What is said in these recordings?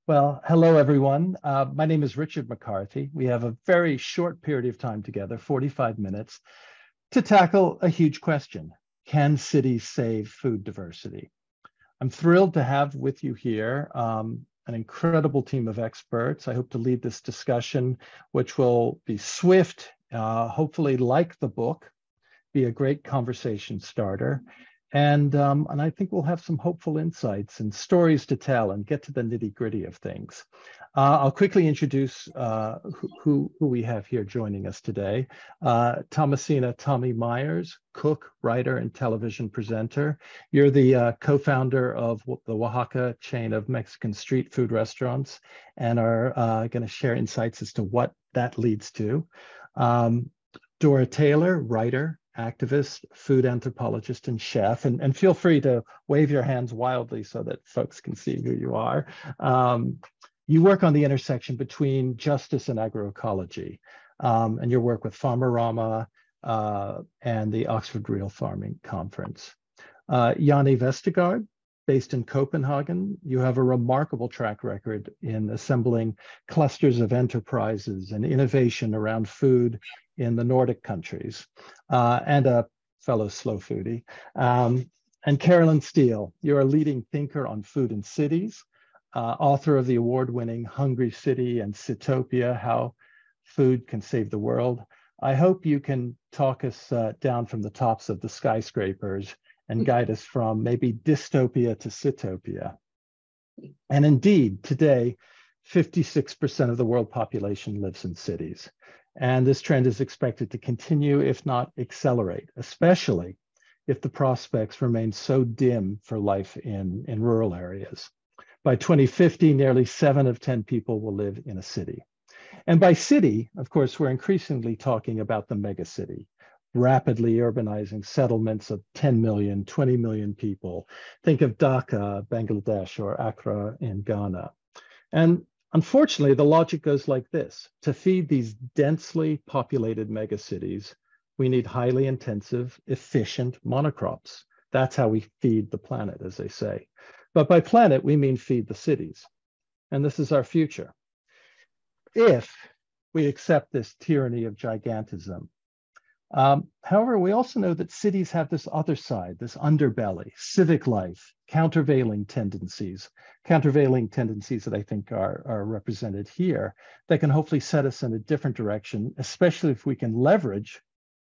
Well, hello, everyone. My name is Richard McCarthy. We have a very short period of time together, 45 minutes, to tackle a huge question. Can cities save food diversity? I'm thrilled to have with you here an incredible team of experts. I hope to lead this discussion, which will be swift, hopefully like the book, be a great conversation starter. And I think we'll have some hopeful insights and stories to tell and get to the nitty gritty of things. I'll quickly introduce who we have here joining us today. Thomasina Tommy Miers, cook, writer, and television presenter. You're the co-founder of the Oaxaca chain of Mexican street food restaurants and are going to share insights as to what that leads to. Dora Taylor, writer, activist, food anthropologist, and chef. And feel free to wave your hands wildly so that folks can see who you are. You work on the intersection between justice and agroecology, and your work with Farmerama and the Oxford Real Farming Conference. Jannie Vestergaard, based in Copenhagen, you have a remarkable track record in assembling clusters of enterprises and innovation around food in the Nordic countries, and a fellow slow foodie. And Carolyn Steele, you're a leading thinker on food and cities, author of the award-winning Hungry City and Sitopia, How Food Can Save the World. I hope you can talk us down from the tops of the skyscrapers and guide us from maybe dystopia to Sitopia. And indeed, today, 56% of the world population lives in cities. And this trend is expected to continue, if not accelerate, especially if the prospects remain so dim for life in rural areas. By 2050, nearly 7 of 10 people will live in a city. And by city, of course, we're increasingly talking about the megacity, rapidly urbanizing settlements of 10 million, 20 million people. Think of Dhaka, Bangladesh, or Accra in Ghana. And unfortunately, the logic goes like this. To feed these densely populated megacities, we need highly intensive, efficient monocrops. That's how we feed the planet, as they say. But by planet, we mean feed the cities. And this is our future. If we accept this tyranny of gigantism. However, we also know that cities have this other side, this underbelly, civic life, countervailing tendencies that I think are represented here, that can hopefully set us in a different direction, especially if we can leverage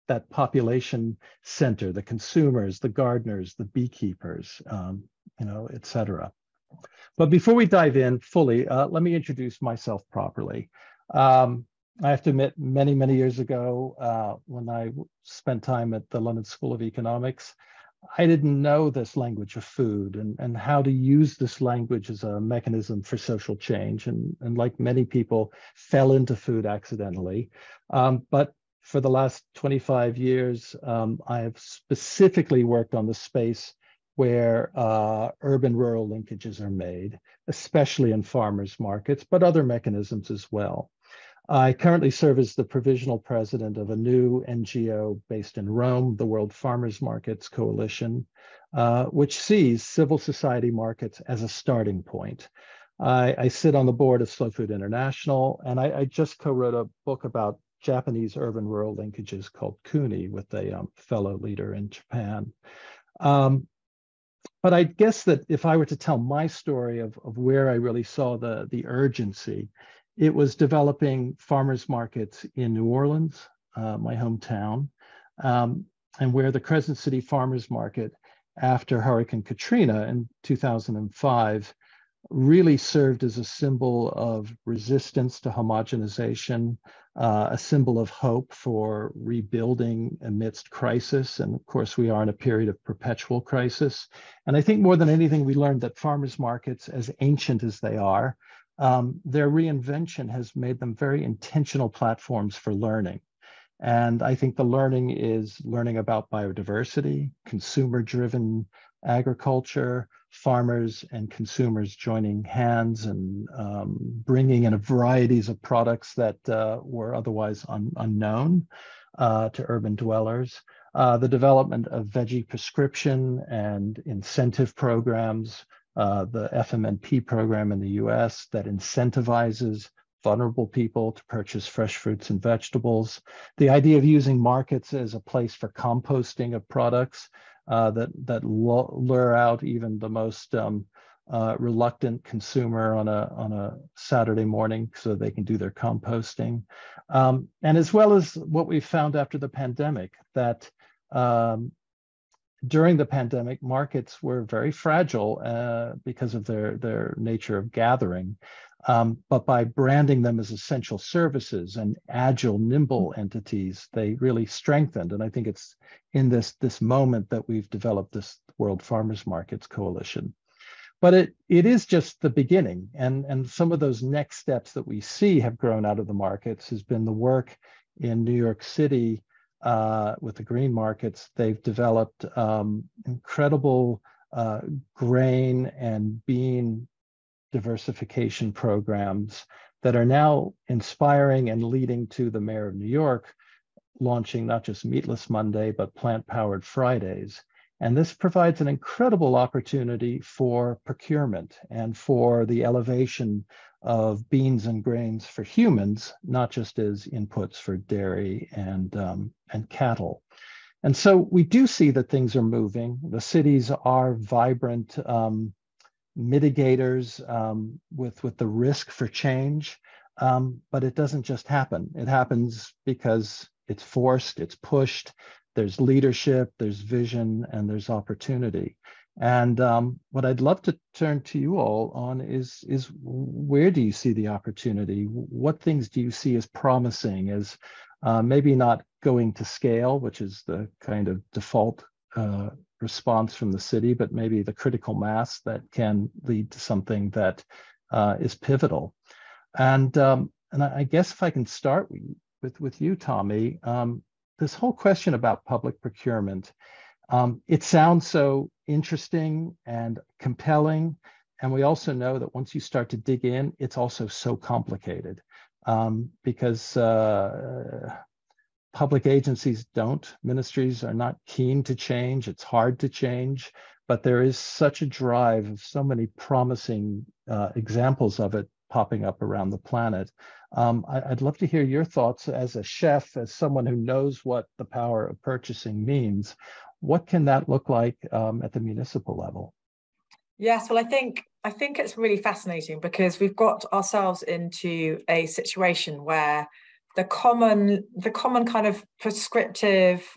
that population center, the consumers, the gardeners, the beekeepers, et cetera. But before we dive in fully, let me introduce myself properly. I have to admit, many, many years ago, when I spent time at the London School of Economics, I didn't know this language of food and how to use this language as a mechanism for social change. And like many people, fell into food accidentally. But for the last 25 years, I have specifically worked on the space where urban-rural linkages are made, especially in farmers markets, but other mechanisms as well. I currently serve as the provisional president of a new NGO based in Rome, the World Farmers Markets Coalition, which sees civil society markets as a starting point. I sit on the board of Slow Food International, and I just co-wrote a book about Japanese urban-rural linkages called Kuni with a fellow leader in Japan. But I guess that if I were to tell my story of where I really saw the urgency, it was developing farmers markets in New Orleans, my hometown, and where the Crescent City Farmers Market after Hurricane Katrina in 2005 really served as a symbol of resistance to homogenization, a symbol of hope for rebuilding amidst crisis. And of course, we are in a period of perpetual crisis. And I think more than anything, we learned that farmers markets, as ancient as they are, their reinvention has made them very intentional platforms for learning. And I think the learning is learning about biodiversity, consumer-driven agriculture, farmers and consumers joining hands and bringing in varieties of products that were otherwise unknown to urban dwellers. The development of veggie prescription and incentive programs the FMNP program in the US that incentivizes vulnerable people to purchase fresh fruits and vegetables. The idea of using markets as a place for composting of products that lure out even the most reluctant consumer on a Saturday morning so they can do their composting. And as well as what we found after the pandemic, that during the pandemic, markets were very fragile because of their nature of gathering. But by branding them as essential services and agile, nimble entities, they really strengthened. And I think it's in this moment that we've developed this World Farmers Markets Coalition. But it is just the beginning. And some of those next steps that we see have grown out of the markets has been the work in New York City with the green markets. They've developed incredible grain and bean diversification programs that are now inspiring and leading to the mayor of New York launching not just Meatless Monday, but Plant-Powered Fridays. And this provides an incredible opportunity for procurement and for the elevation of beans and grains for humans, not just as inputs for dairy and cattle. And so we do see that things are moving. The cities are vibrant mitigators with the risk for change, but it doesn't just happen. It happens because it's forced, it's pushed, there's leadership, there's vision, and there's opportunity. And what I'd love to turn to you all on is where do you see the opportunity? What things do you see as promising, as maybe not going to scale, which is the kind of default response from the city, but maybe the critical mass that can lead to something that is pivotal. And I guess if I can start with you, Tommy, this whole question about public procurement, it sounds so interesting and compelling. And we also know that once you start to dig in, it's also so complicated because public agencies ministries are not keen to change. It's hard to change, but there is such a drive of so many promising examples of it popping up around the planet. I'd love to hear your thoughts as a chef, as someone who knows what the power of purchasing means. What can that look like at the municipal level? Yes, well, I think it's really fascinating because we've got ourselves into a situation where the common kind of prescriptive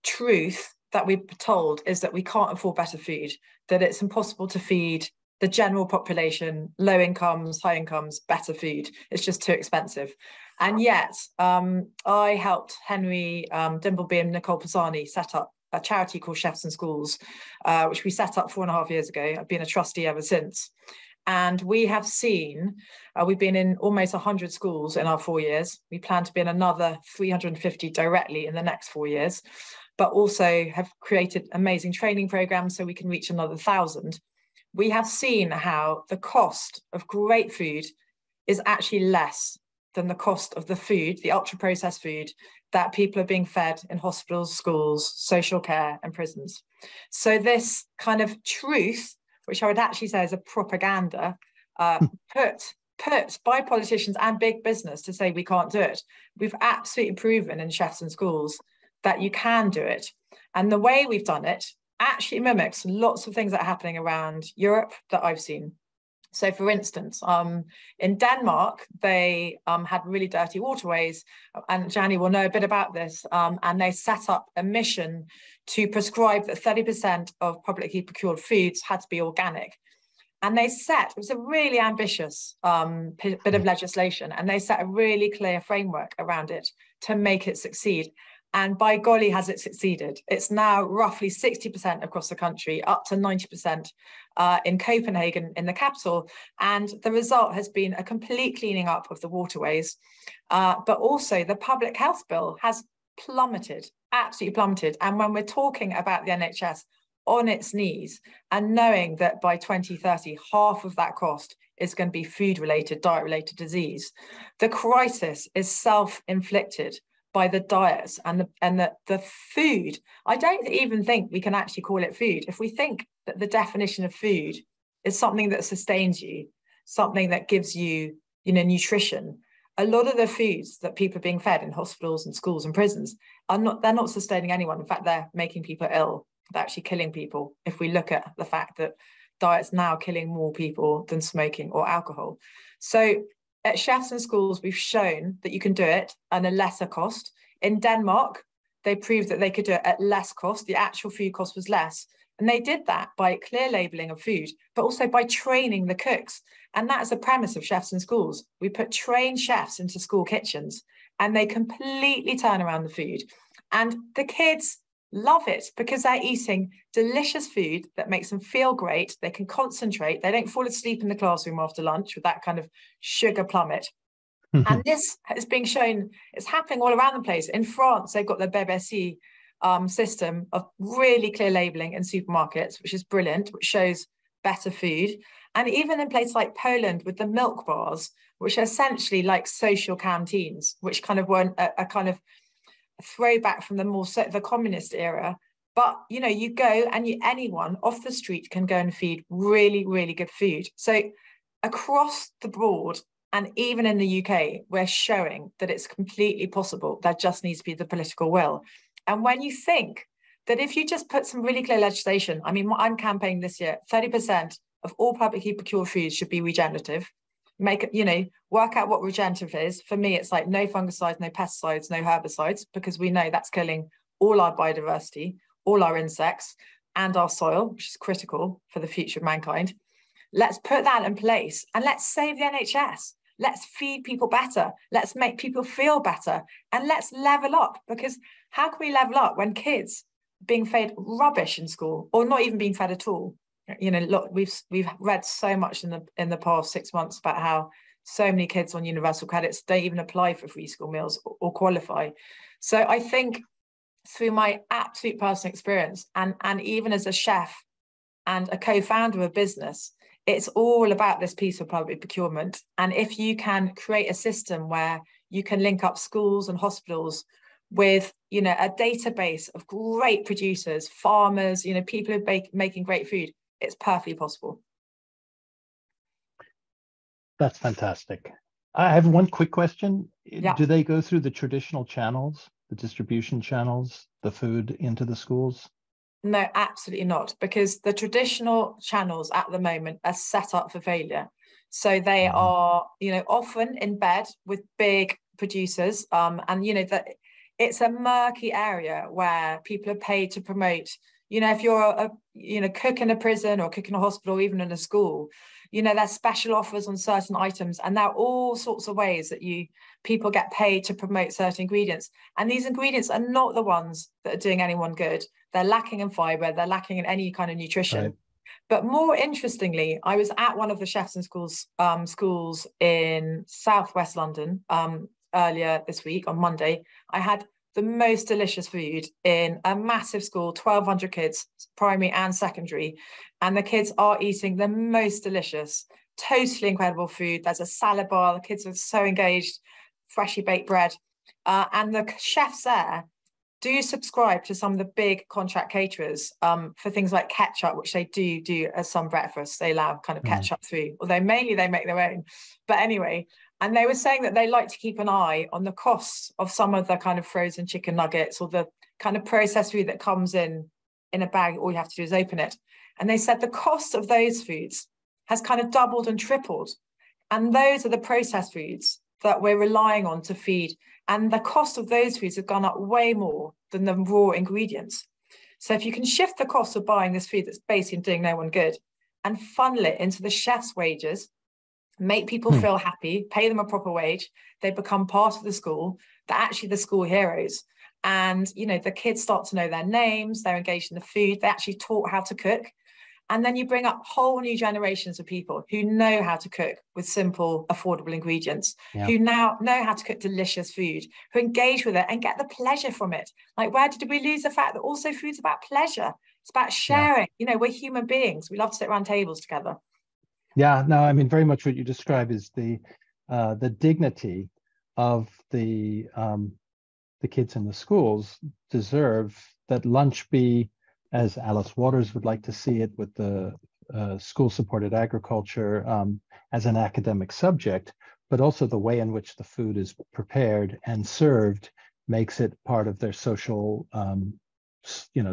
truth that we're told is that we can't afford better food, that it's impossible to feed the general population, low incomes, high incomes, better food. It's just too expensive. And yet, I helped Henry Dimbleby and Nicole Pisani set up a charity called Chefs in Schools, which we set up 4.5 years ago. I've been a trustee ever since. And we have seen, we've been in almost 100 schools in our 4 years. We plan to be in another 350 directly in the next 4 years, but also have created amazing training programs so we can reach another 1,000. We have seen how the cost of great food is actually less than the cost of the food, the ultra-processed food that people are being fed in hospitals, schools, social care, and prisons. So this kind of truth, which I would actually say is a propaganda, put by politicians and big business to say we can't do it. We've absolutely proven in Chefs in Schools that you can do it. And the way we've done it actually mimics lots of things that are happening around Europe that I've seen. So for instance, in Denmark, they had really dirty waterways, and Jannie will know a bit about this, and they set up a mission to prescribe that 30% of publicly procured foods had to be organic. And it was a really ambitious bit of legislation, and they set a really clear framework around it to make it succeed. And by golly, has it succeeded. It's now roughly 60% across the country, up to 90% in Copenhagen, in the capital. And the result has been a complete cleaning up of the waterways. But also the public health bill has plummeted, absolutely plummeted. And when we're talking about the NHS on its knees and knowing that by 2030, half of that cost is going to be food-related, diet-related disease, the crisis is self-inflicted by the diets and the food. I don't even think we can actually call it food. If we think that the definition of food is something that sustains you, something that gives you, nutrition. A lot of the foods that people are being fed in hospitals and schools and prisons they're not sustaining anyone. In fact, they're making people ill. They're actually killing people. If we look at the fact that diet's now killing more people than smoking or alcohol. So at Chefs in Schools, we've shown that you can do it at a lesser cost. In Denmark, they proved that they could do it at less cost. The actual food cost was less. And they did that by clear labeling of food, but also by training the cooks. And that's the premise of Chefs in Schools. We put trained chefs into school kitchens and they completely turn around the food. And the kids love it because they're eating delicious food that makes them feel great. They can concentrate. They don't fall asleep in the classroom after lunch with that kind of sugar plummet. And this is being shown, it's happening all around the place. In France, they've got the BBC system of really clear labeling in supermarkets, which is brilliant, which shows better food. And even in places like Poland with the milk bars, which are essentially like social canteens, which kind of weren't a kind of throwback from the communist era. But, you go and anyone off the street can go and feed really, really good food. So across the board, and even in the UK, we're showing that it's completely possible. There just needs to be the political will. And when you think that if you just put some really clear legislation, I mean, I'm campaigning this year, 30% of all publicly procured foods should be regenerative. Work out what regenerative is. For me, it's like no fungicides, no pesticides, no herbicides, because we know that's killing all our biodiversity, all our insects, and our soil, which is critical for the future of mankind. Let's put that in place and let's save the NHS. Let's feed people better. Let's make people feel better. And let's level up, because how can we level up when kids are being fed rubbish in school or not even being fed at all? Look, we've read so much in the past 6 months about how so many kids on universal credits don't even apply for free school meals or qualify. So I think through my absolute personal experience and even as a chef and a co-founder of a business, it's all about this piece of public procurement. And if you can create a system where you can link up schools and hospitals with, a database of great producers, farmers, people who are making great food, it's perfectly possible. That's fantastic. I have one quick question. Yeah. Do they go through the traditional channels, the distribution channels, the food into the schools? No, absolutely not, because the traditional channels at the moment are set up for failure. So they are, often in bed with big producers, and that it's a murky area where people are paid to promote. If you're a cook in a prison or cook in a hospital, or even in a school, there's special offers on certain items, and there are all sorts of ways that people get paid to promote certain ingredients. And these ingredients are not the ones that are doing anyone good. They're lacking in fiber, they're lacking in any kind of nutrition. Right. But more interestingly, I was at one of the Chefs in Schools schools in Southwest London earlier this week on Monday. I had the most delicious food in a massive school, 1,200 kids, primary and secondary. And the kids are eating the most delicious, totally incredible food. There's a salad bar. The kids are so engaged, freshly baked bread. And the chefs there do subscribe to some of the big contract caterers for things like ketchup, which they do as some breakfasts. They allow kind of ketchup through, although mainly they make their own. But anyway, and they were saying that they like to keep an eye on the costs of some of the kind of frozen chicken nuggets or the kind of processed food that comes in a bag. All you have to do is open it. And they said the cost of those foods has kind of doubled and tripled. And those are the processed foods that we're relying on to feed. And the cost of those foods have gone up way more than the raw ingredients. So if you can shift the cost of buying this food that's basically doing no one good and funnel it into the chef's wages, make people feel happy, pay them a proper wage, they become part of the school, they're actually the school heroes. And, the kids start to know their names, they're engaged in the food, they actually taught how to cook. And then you bring up whole new generations of people who know how to cook with simple, affordable ingredients, who now know how to cook delicious food, who engage with it and get the pleasure from it. Like, where did we lose the fact that also food's about pleasure? It's about sharing. We're human beings. We love to sit around tables together. Yeah, no, I mean, very much what you describe is the dignity of the kids in the schools deserve that lunch be, as Alice Waters would like to see it, with the school-supported agriculture as an academic subject, but also the way in which the food is prepared and served makes it part of their social,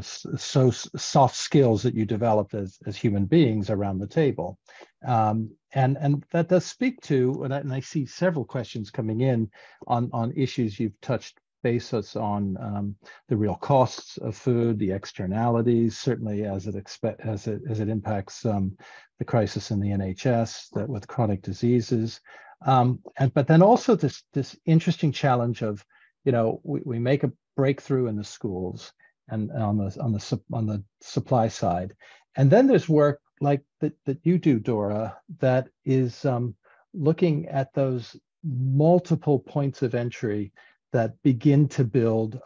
so soft skills that you develop as human beings around the table. And that does speak to, and I see several questions coming in on issues you've touched basis on, the real costs of food, the externalities, certainly as it impacts the crisis in the NHS that with chronic diseases, but then also this interesting challenge of, we make a breakthrough in the schools and on the supply side, and then there's work like that you do, Dora, that is looking at those multiple points of entry that begin to build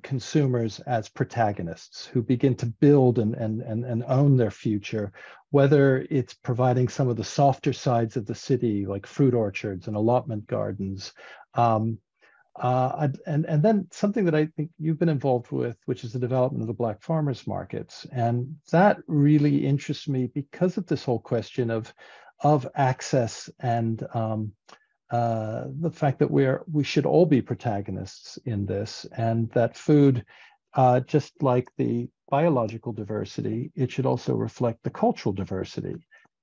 consumers as protagonists, who begin to build and own their future, whether it's providing some of the softer sides of the city, like fruit orchards and allotment gardens. And then something that I think you've been involved with, which is the development of the Black farmers markets. And that really interests me because of this whole question of access and the fact that we should all be protagonists in this, and that food, just like the biological diversity, it should also reflect the cultural diversity,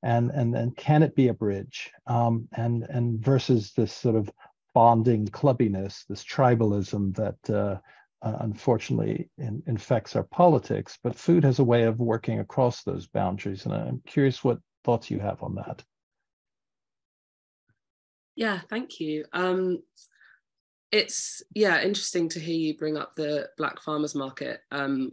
and can it be a bridge, and versus this sort of bonding clubbiness, this tribalism that unfortunately infects our politics. But food has a way of working across those boundaries, and I'm curious what thoughts you have on that. Yeah, thank you. It's interesting to hear you bring up the Black Farmers Market.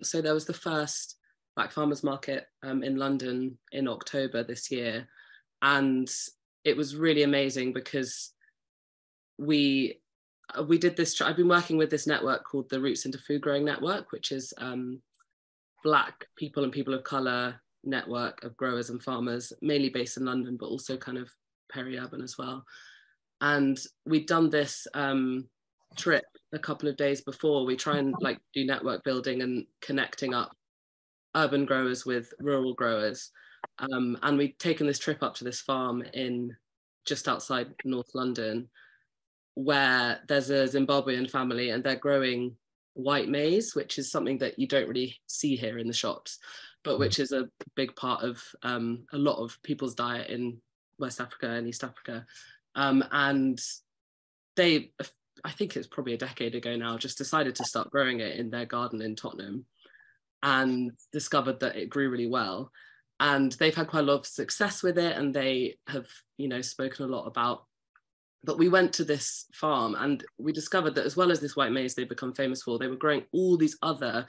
So there was the first Black Farmers Market in London in October this year, and it was really amazing because we did this. I've been working with this network called the Roots into Food Growing Network, which is Black people and people of colour network of growers and farmers, mainly based in London, but also kind of peri-urban as well. And we'd done this trip a couple of days before. We try and do network building and connecting up urban growers with rural growers. And we'd taken this trip up to this farm in just outside North London, where there's a Zimbabwean family and they're growing white maize, which is something that you don't really see here in the shops, but which is a big part of a lot of people's diet in West Africa and East Africa. And they, I think it's probably a decade ago now, just decided to start growing it in their garden in Tottenham, and discovered that it grew really well. And they've had quite a lot of success with it, and they have, spoken a lot about. But we went to this farm and we discovered that as well as this white maize they've become famous for, they were growing all these other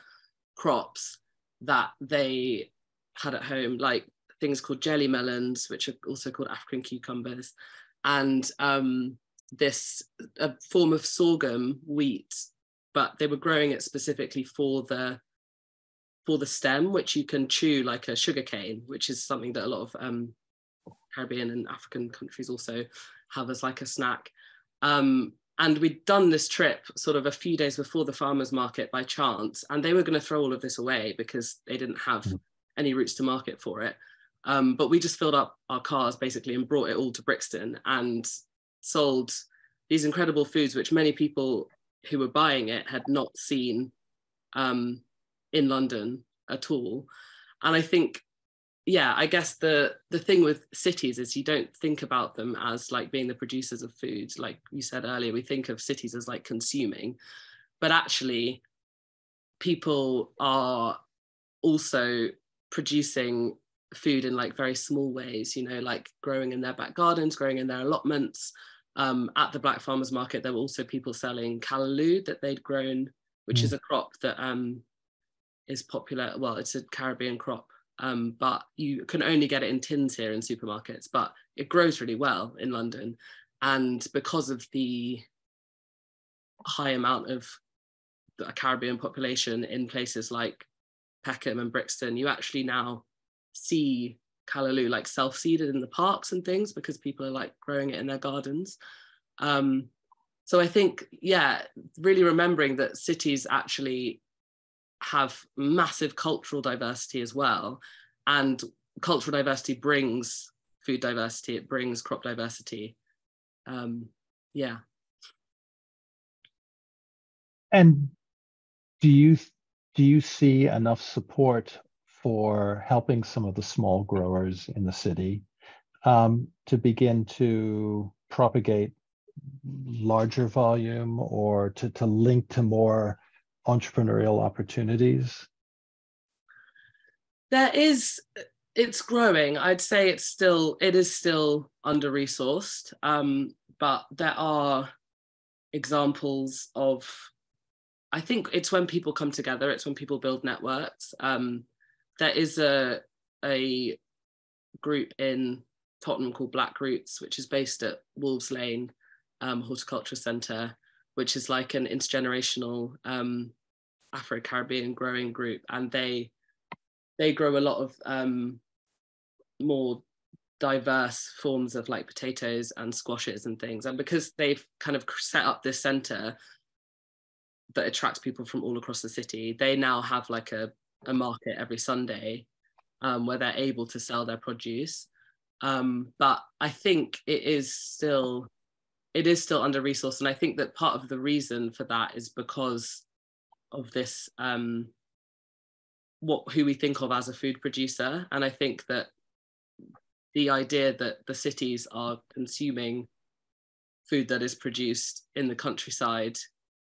crops that they had at home, like things called jelly melons, which are also called African cucumbers, and this form of sorghum wheat, but they were growing it specifically for the stem, which you can chew like a sugar cane, which is something that a lot of Caribbean and African countries also have as like a snack. And we'd done this trip sort of a few days before the farmers market by chance, and they were going to throw all of this away because they didn't have any routes to market for it. But we just filled up our cars basically and brought it all to Brixton and sold these incredible foods, which many people who were buying it had not seen in London at all. And I think, I guess the thing with cities is you don't think about them as like being the producers of food. Like you said earlier, we think of cities as like consuming, but actually people are also producing food in like very small ways, like growing in their back gardens, growing in their allotments. At the Black Farmers Market, there were also people selling callaloo that they'd grown, which is a crop that is popular. Well, it's a Caribbean crop, but you can only get it in tins here in supermarkets, but it grows really well in London. And because of the high amount of the Caribbean population in places like Peckham and Brixton, you actually now see callaloo like self-seeded in the parks and things because people are like growing it in their gardens. So I think, really remembering that cities actually have massive cultural diversity as well, And cultural diversity brings food diversity, it brings crop diversity. Yeah. And do you see enough support for helping some of the small growers in the city to begin to propagate larger volume, or to link to more entrepreneurial opportunities? It's growing. I'd say it is still under-resourced, but there are examples of, I think it's when people come together, it's when people build networks. There is a group in Tottenham called Black Roots, which is based at Wolves Lane Horticulture Centre, which is like an intergenerational Afro-Caribbean growing group, and they grow a lot of more diverse forms of like potatoes and squashes and things. And because they've kind of set up this centre that attracts people from all across the city, they now have like a market every Sunday where they're able to sell their produce. But I think it is still under-resourced. And I think that part of the reason for that is because of this, who we think of as a food producer. And I think that the idea that the cities are consuming food that is produced in the countryside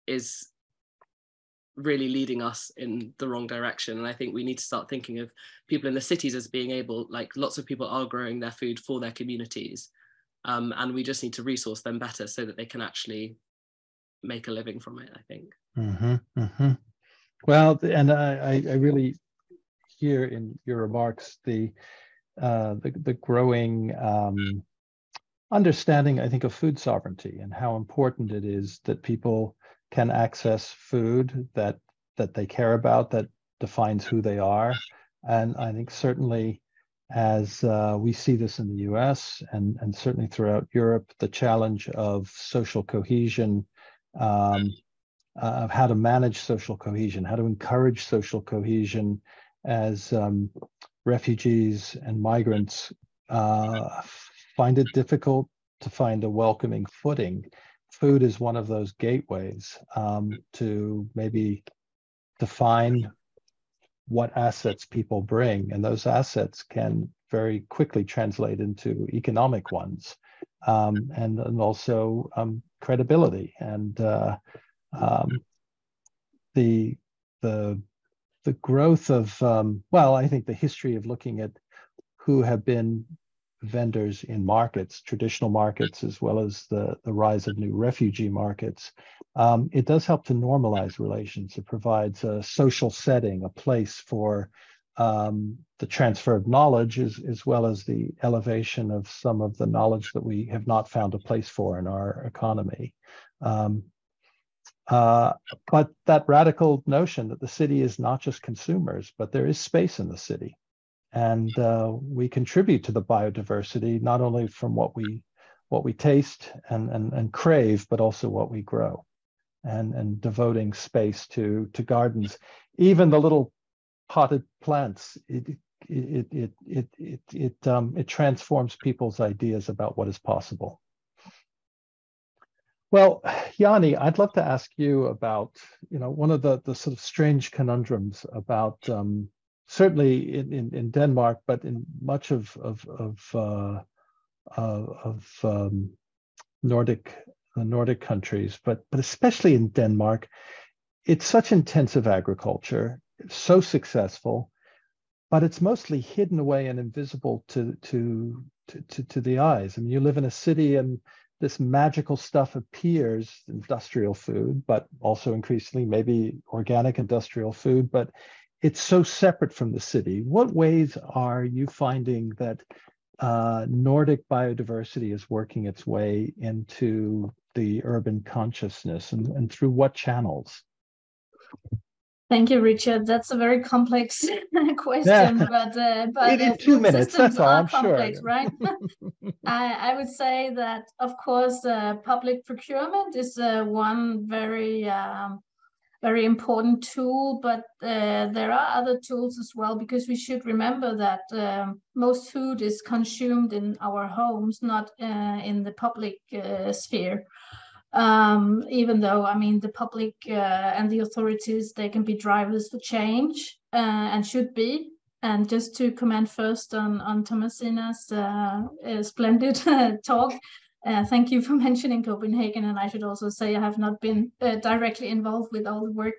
is really leading us in the wrong direction. And I think we need to start thinking of people in the cities as being able, like lots of people are growing their food for their communities. And we just need to resource them better so that they can actually make a living from it, I think. Mm-hmm, mm-hmm. Well, and I really hear in your remarks the growing understanding, I think, of food sovereignty and how important it is that people can access food that they care about, that defines who they are. And I think certainly as we see this in the US and certainly throughout Europe, the challenge of social cohesion, of how to manage social cohesion, how to encourage social cohesion as refugees and migrants find it difficult to find a welcoming footing. Food is one of those gateways to maybe define what assets people bring, and those assets can very quickly translate into economic ones, and also credibility. And the growth of I think the history of looking at who have been vendors in markets, traditional markets, as well as the rise of new refugee markets, it does help to normalize relations. It provides a social setting, a place for the transfer of knowledge, as well as the elevation of some of the knowledge that we have not found a place for in our economy. But that radical notion that the city is not just consumers, but there is space in the city. And we contribute to the biodiversity, not only from what we taste and crave, but also what we grow, and devoting space to gardens. Even the little potted plants, it transforms people's ideas about what is possible. Well, Jannie, I'd love to ask you about, one of the sort of strange conundrums about certainly in Denmark, but in much of Nordic countries, but especially in Denmark, it's such intensive agriculture, so successful, but it's mostly hidden away and invisible to the eyes. I mean, you live in a city and this magical stuff appears, industrial food, but also increasingly maybe organic industrial food, but it's so separate from the city. What ways are you finding that Nordic biodiversity is working its way into the urban consciousness, and through what channels? Thank you, Richard. That's a very complex question, Yeah. but in 2 minutes, that's all, I'm complex, sure. right? I would say that, of course, public procurement is one very very important tool, but there are other tools as well, because we should remember that most food is consumed in our homes, not in the public sphere. Even though, I mean, the public and the authorities, they can be drivers for change and should be. And just to comment first on Thomasina's splendid talk, thank you for mentioning Copenhagen. And I should also say I have not been directly involved with all the work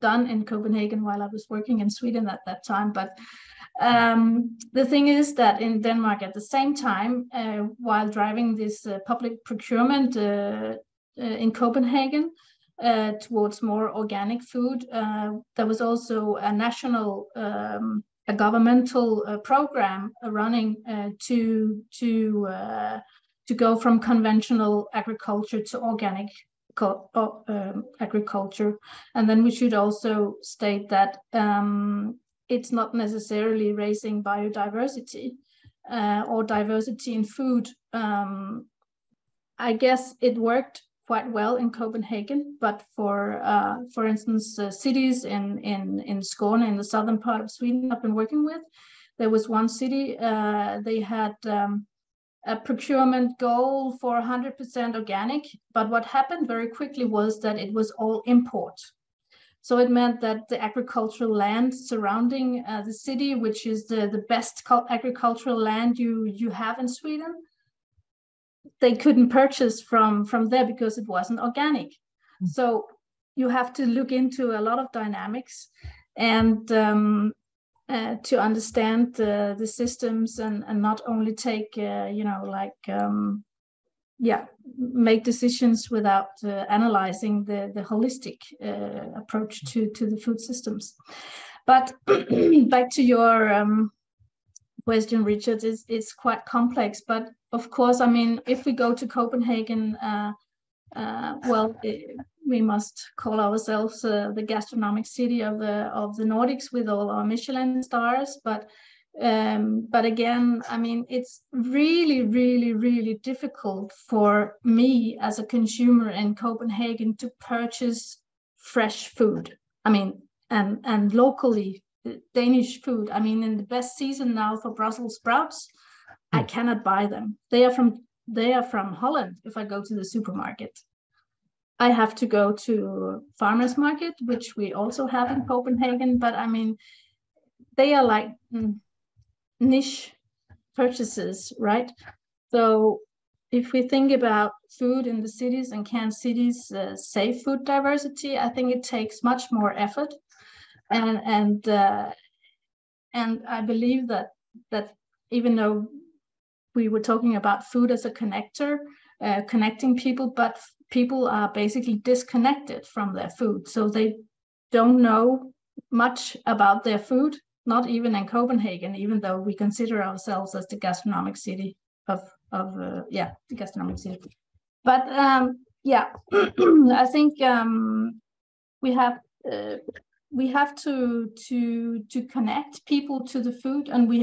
done in Copenhagen while I was working in Sweden at that time. But the thing is that in Denmark at the same time, while driving this public procurement in Copenhagen towards more organic food, there was also a national, a governmental program running to go from conventional agriculture to organic agriculture. And then we should also state that it's not necessarily raising biodiversity or diversity in food. I guess it worked quite well in Copenhagen, but for instance, cities in Skåne, in the southern part of Sweden I've been working with, there was one city, they had a procurement goal for 100% organic, but what happened very quickly was that it was all import. So it meant that the agricultural land surrounding the city, which is the best agricultural land you have in Sweden, they couldn't purchase from there because it wasn't organic. So you have to look into a lot of dynamics and to understand the systems and not only take, make decisions without analyzing the holistic approach to the food systems. But back to your question, Richard, it's quite complex. But of course, I mean, if we go to Copenhagen, we must call ourselves the gastronomic city of the Nordics with all our Michelin stars. But again, I mean, it's really, really, really difficult for me as a consumer in Copenhagen to purchase fresh food. I mean, and locally Danish food. I mean, in the best season now for Brussels sprouts, I cannot buy them. They are from Holland. If I go to the supermarket, I have to go to farmers market, which we also have in Copenhagen. But I mean, they are like niche purchases, right? So if we think about food in the cities and can cities save food diversity, I think it takes much more effort. And I believe that even though we were talking about food as a connector, connecting people, but people are basically disconnected from their food. So they don't know much about their food, not even in Copenhagen, even though we consider ourselves as the gastronomic city of the gastronomic city. But I think we have to connect people to the food, and we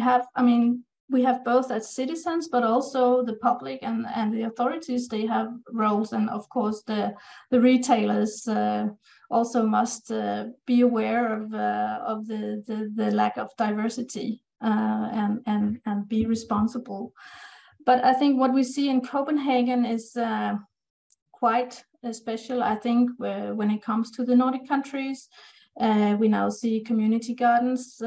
have both as citizens, but also the public and the authorities, they have roles. And of course, the retailers also must be aware of the lack of diversity and be responsible. But I think what we see in Copenhagen is quite special, I think, when it comes to the Nordic countries. We now see community gardens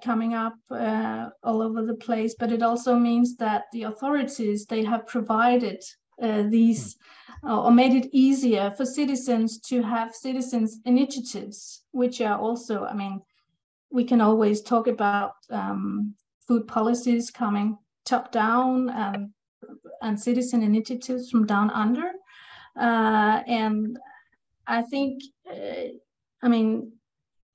coming up all over the place, but it also means that the authorities, they have provided these or made it easier for citizens to have citizens initiatives, which are also, I mean, we can always talk about food policies coming top down and citizen initiatives from down under. And I think,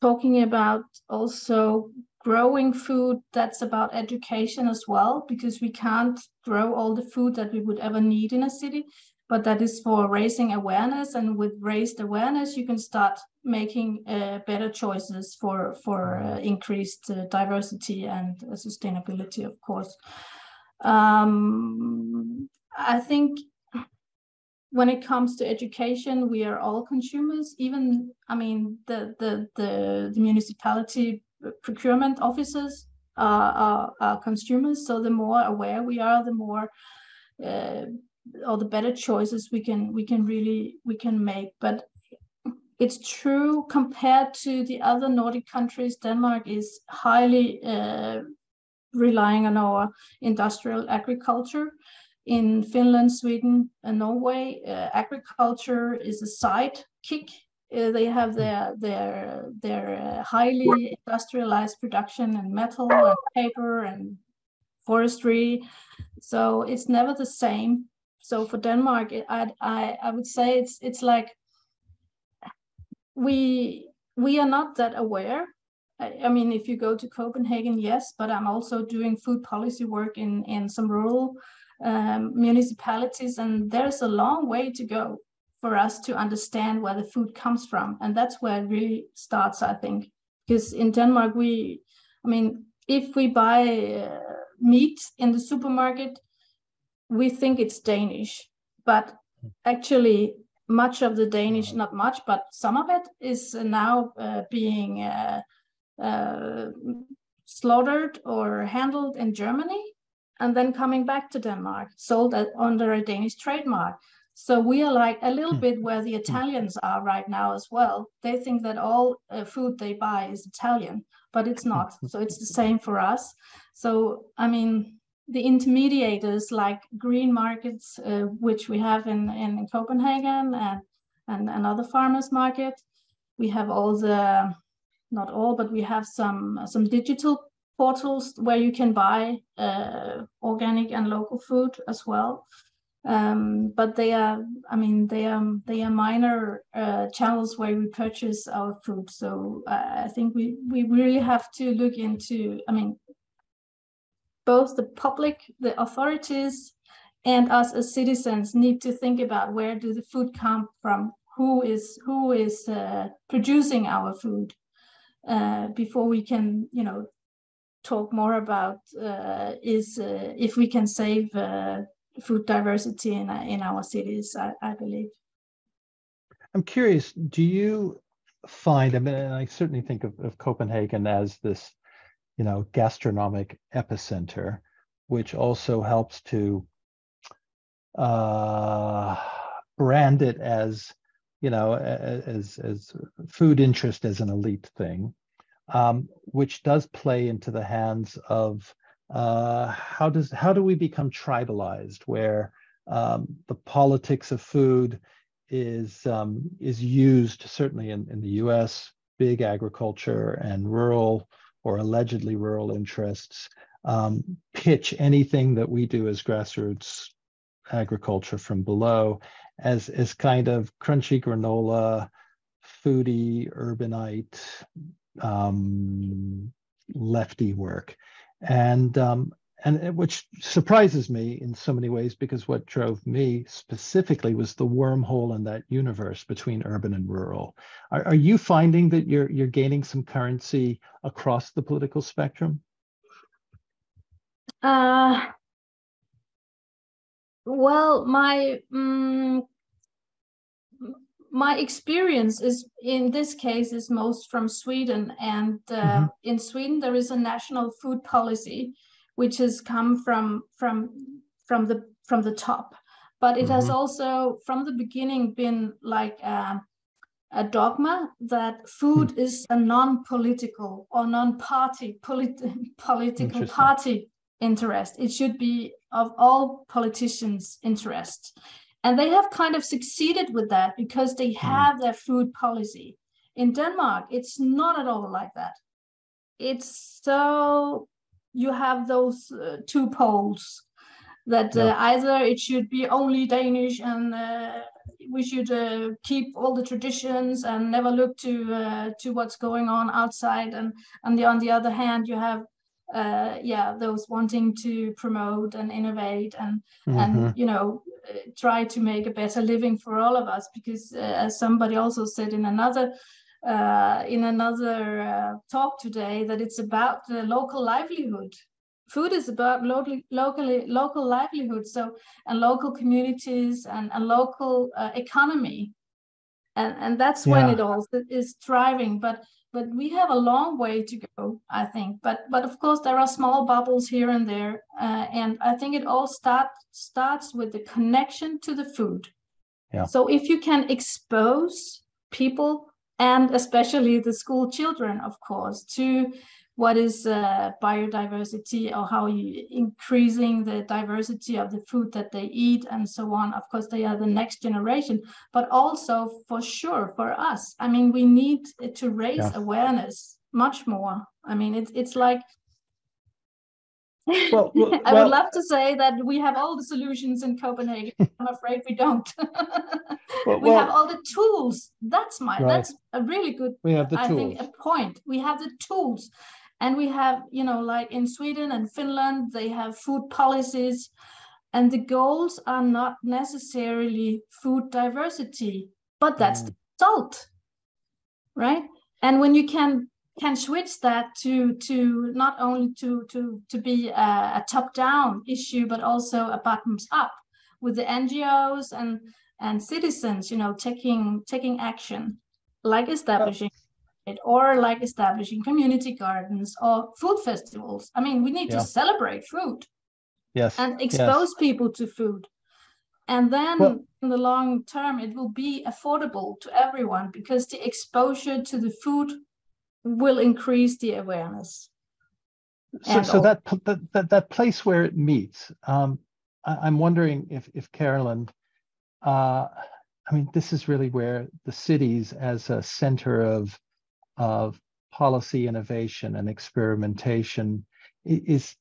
talking about also growing food, that's about education as well, because we can't grow all the food that we would ever need in a city, but that is for raising awareness. And with raised awareness, you can start making better choices for increased diversity and sustainability, of course. I think when it comes to education, we are all consumers. Even, I mean, the municipality procurement officers are consumers. So the more aware we are, the more or the better choices we can make. But it's true, compared to the other Nordic countries, Denmark is highly relying on our industrial agriculture. In Finland, Sweden, and Norway, agriculture is a sidekick. They have their highly industrialized production and metal and paper and forestry. So it's never the same. So for Denmark, I would say it's like we are not that aware. I mean, if you go to Copenhagen, yes, but I'm also doing food policy work in some rural municipalities, and there's a long way to go for us to understand where the food comes from. And that's where it really starts, I think. Because in Denmark, if we buy meat in the supermarket, we think it's Danish, but actually much of the Danish, not much, but some of it is now being slaughtered or handled in Germany, and then coming back to Denmark, sold under a Danish trademark. So we are like a little bit where the Italians are right now as well. They think that all food they buy is Italian, but it's not. So it's the same for us. So, I mean, the intermediators like green markets, which we have in Copenhagen and other farmers market. We have all the, not all, but we have some digital portals where you can buy organic and local food as well. But they are minor channels where we purchase our food. So I think we really have to look into, both the public, the authorities, and us as citizens need to think about where do the food come from, who is producing our food, before we can, talk more about if we can save food diversity in our cities, I believe. I'm curious, do you find, and I certainly think of Copenhagen as this, gastronomic epicenter, which also helps to brand it as, as food interest as an elite thing, which does play into the hands of how do we become tribalized, where the politics of food is used, certainly in the US, big agriculture and rural or allegedly rural interests pitch anything that we do as grassroots agriculture from below as kind of crunchy granola, foodie, urbanite, lefty work. And which surprises me in so many ways, because what drove me specifically was the wormhole in that universe between urban and rural. Are you finding that you're gaining some currency across the political spectrum? Well, my experience is, in this case, is most from Sweden, and in Sweden there is a national food policy which has come from the top, but it has also from the beginning been like a dogma that food is a non-political or non-party political party interest. It should be of all politicians' interest. And they have kind of succeeded with that because they have their food policy. In Denmark, it's not at all like that. It's so, you have those two poles that either it should be only Danish and we should keep all the traditions and never look to what's going on outside. And on the other hand, you have those wanting to promote and innovate and try to make a better living for all of us, because as somebody also said in another talk today, that it's about the local livelihood. food is about local livelihood, so, and local communities and local economy, and that's when it all is thriving. But we have a long way to go, I think. But of course there are small bubbles here and there, and I think it all starts with the connection to the food. Yeah. So if you can expose people, and especially the school children, of course, to what is biodiversity, or how you increasing the diversity of the food that they eat and so on. Of course, they are the next generation, but also for sure for us. I mean, we need to raise awareness much more. I mean, it's like, well, I would love to say that we have all the solutions in Copenhagen. I'm afraid we don't. We have all the tools. That's a really good, we have the tools. I think, a point. We have the tools. And we have, you know, like in Sweden and Finland, they have food policies, and the goals are not necessarily food diversity, but that's the result, right? And when you can switch that to not only to be a top-down issue, but also a bottoms-up, with the NGOs and citizens, you know, taking action, like establishing or like establishing community gardens or food festivals. I mean, we need to celebrate food, and expose people to food. And then in the long term, it will be affordable to everyone, because the exposure to the food will increase the awareness. So that place where it meets, I'm wondering if Carolyn, I mean, this is really where the cities as a center of policy innovation and experimentation is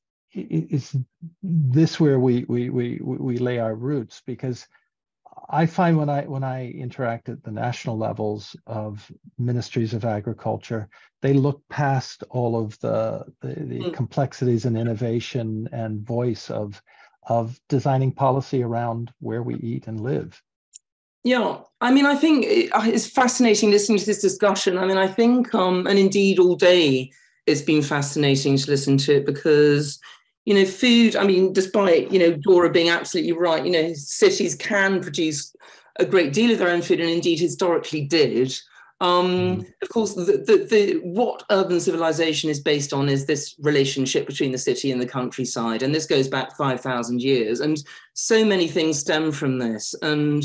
this where we lay our roots. Because I find when I interact at the national levels of ministries of agriculture, they look past all of the complexities and innovation and voice of designing policy around where we eat and live. Yeah, I mean, I think it's fascinating listening to this discussion. I mean, I think, and indeed all day, it's been fascinating to listen to it, because, you know, food, I mean, despite, you know, Dora being absolutely right, you know, cities can produce a great deal of their own food, and indeed historically did. Of course, what urban civilization is based on is this relationship between the city and the countryside. And this goes back 5,000 years. And so many things stem from this. And,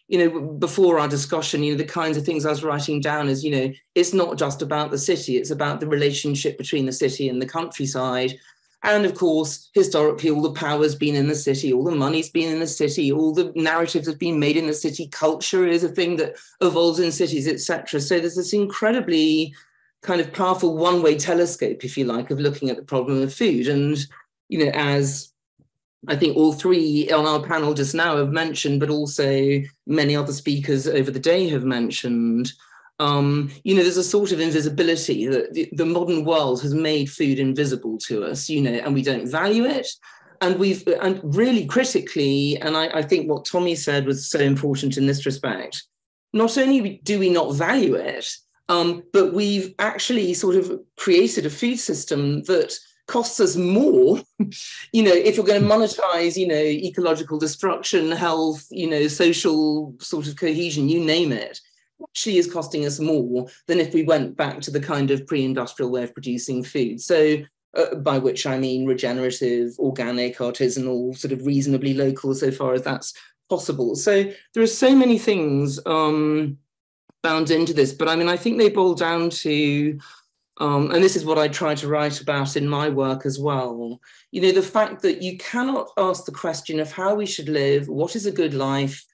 you know, before our discussion, you know, the kinds of things I was writing down is, you know, it's not just about the city, it's about the relationship between the city and the countryside. And of course, historically, all the power's been in the city, all the money's been in the city, all the narratives have been made in the city. Culture is a thing that evolves in cities, etc. So there's this incredibly kind of powerful one-way telescope, if you like, of looking at the problem of food. And, you know, as I think all three on our panel just now have mentioned, but also many other speakers over the day have mentioned, you know, there's a sort of invisibility that the modern world has made food invisible to us, you know, and we don't value it. And really critically, and I think what Tommy said was so important in this respect, not only do we not value it, but we've actually sort of created a food system that costs us more, you know, if you're going to monetize, you know, ecological destruction, health, you know, social sort of cohesion, you name it. She is costing us more than if we went back to the kind of pre-industrial way of producing food. So by which I mean regenerative, organic, artisanal, sort of reasonably local so far as that's possible. So there are so many things bound into this, but I mean, I think they boil down to, and this is what I try to write about in my work as well, you know, the fact that you cannot ask the question of how we should live, what is a good life,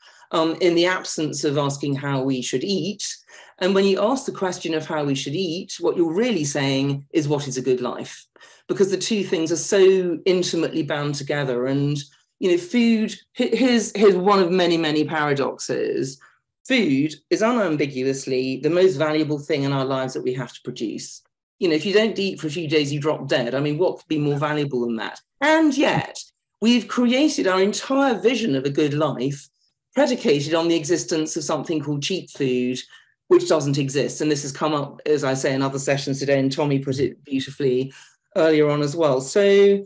in the absence of asking how we should eat. And when you ask the question of how we should eat, what you're really saying is what is a good life, because the two things are so intimately bound together. And, you know, food, here's one of many, many paradoxes. Food is unambiguously the most valuable thing in our lives that we have to produce. You know, if you don't eat for a few days, you drop dead. I mean, what could be more valuable than that? And yet we've created our entire vision of a good life predicated on the existence of something called cheap food, which doesn't exist. And this has come up, as I say, in other sessions today, and Tommy put it beautifully earlier on as well. So,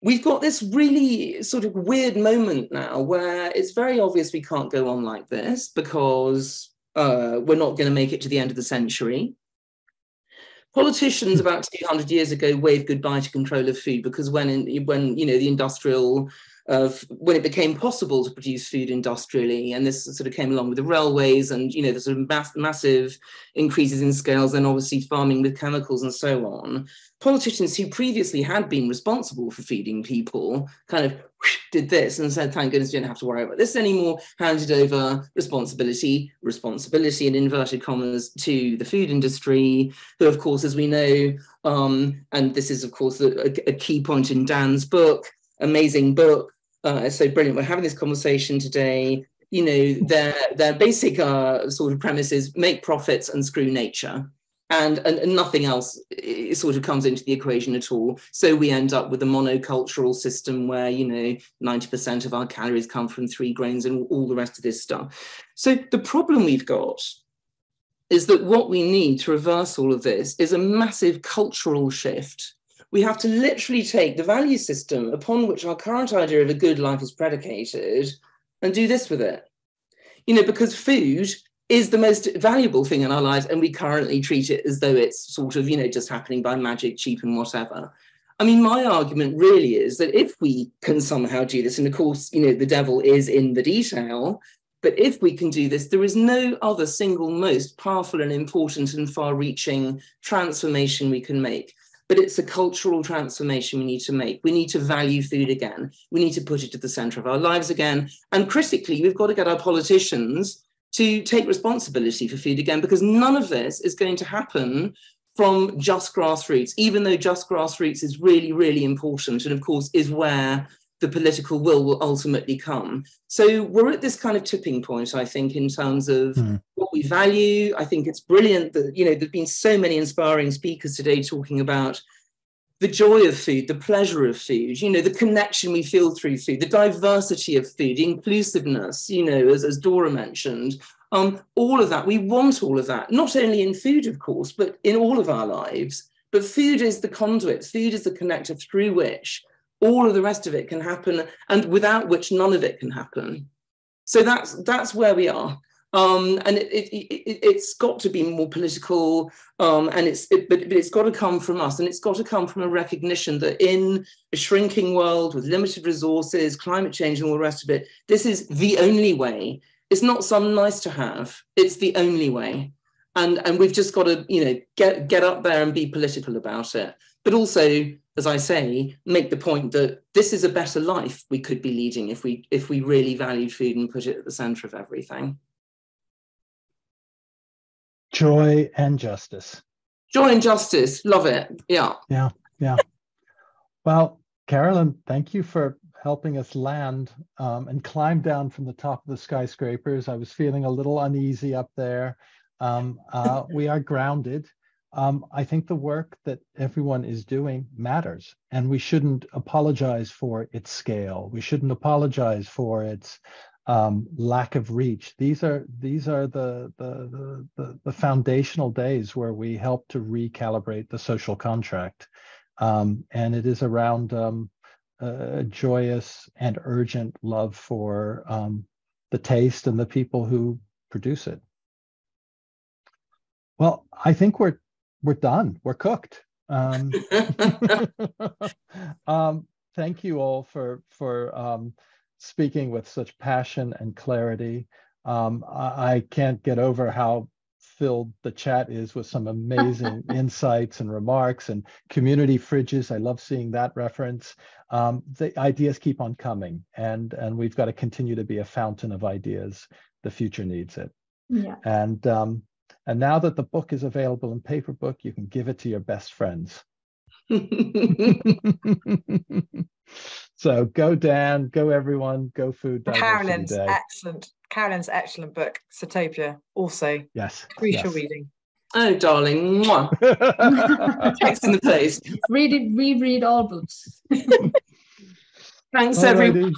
we've got this really sort of weird moment now where it's very obvious we can't go on like this because we're not going to make it to the end of the century. Politicians about 200 years ago waved goodbye to control of food because when the industrial when it became possible to produce food industrially, and this sort of came along with the railways and the sort of massive increases in scales, and obviously farming with chemicals and so on, politicians who previously had been responsible for feeding people kind of did this and said, thank goodness we don't have to worry about this anymore, handed over responsibility in inverted commas to the food industry, who of course, as we know, and this is of course a key point in Dan's book, amazing book, it's so brilliant we're having this conversation today. Their basic sort of premise is make profits and screw nature, and nothing else sort of comes into the equation at all. So we end up with a monocultural system where 90% of our calories come from 3 grains and all the rest of this stuff. So the problem we've got is that what we need to reverse all of this is a massive cultural shift. We have to literally take the value system upon which our current idea of a good life is predicated and do this with it. Because food is the most valuable thing in our lives, and we currently treat it as though it's sort of, just happening by magic, cheap and whatever. I mean, my argument really is that if we can somehow do this, and of course, the devil is in the detail, but if we can do this, there is no other single most powerful and important and far-reaching transformation we can make. But it's a cultural transformation we need to make. We need to value food again. We need to put it at the center of our lives again. And critically, we've got to get our politicians to take responsibility for food again, because none of this is going to happen from just grassroots, even though just grassroots is really, really important. And of course, is where the political will ultimately come. So we're at this kind of tipping point, I think, in terms of what we value. I think it's brilliant that, there've been so many inspiring speakers today talking about the joy of food, the pleasure of food, the connection we feel through food, the diversity of food, inclusiveness, as Dora mentioned, all of that. We want all of that, not only in food, of course, but in all of our lives. But food is the conduit, food is the connector through which all of the rest of it can happen, and without which none of it can happen. So that's where we are. And it's got to be more political, but it's got to come from us, and it's got to come from a recognition that in a shrinking world with limited resources, climate change and all the rest of it, this is the only way. It's not some nice to have, it's the only way. And we've just got to, get up there and be political about it. But also, as I say, make the point that this is a better life we could be leading if we really valued food and put it at the center of everything. Joy and justice. Joy and justice. Love it. Yeah. Yeah. Well, Carolyn, thank you for helping us land and climb down from the top of the skyscrapers. I was feeling a little uneasy up there. We are grounded. I think the work that everyone is doing matters, and we shouldn't apologize for its scale. We shouldn't apologize for its lack of reach. These are the foundational days where we help to recalibrate the social contract, and it is around a joyous and urgent love for the taste and the people who produce it. Well, I think we're done. We're cooked. Thank you all for speaking with such passion and clarity. I can't get over how filled the chat is with some amazing insights and remarks, and community fridges. I love seeing that reference. The ideas keep on coming, and we've got to continue to be a fountain of ideas. The future needs it. Yeah. And now that the book is available in paper book, you can give it to your best friends. So go Dan, go everyone, go food diversity day. Carolyn's excellent book, Sitopia, also. Yes. Crucial reading. Oh, darling. Text in the place. Reread all books. Thanks, everyone.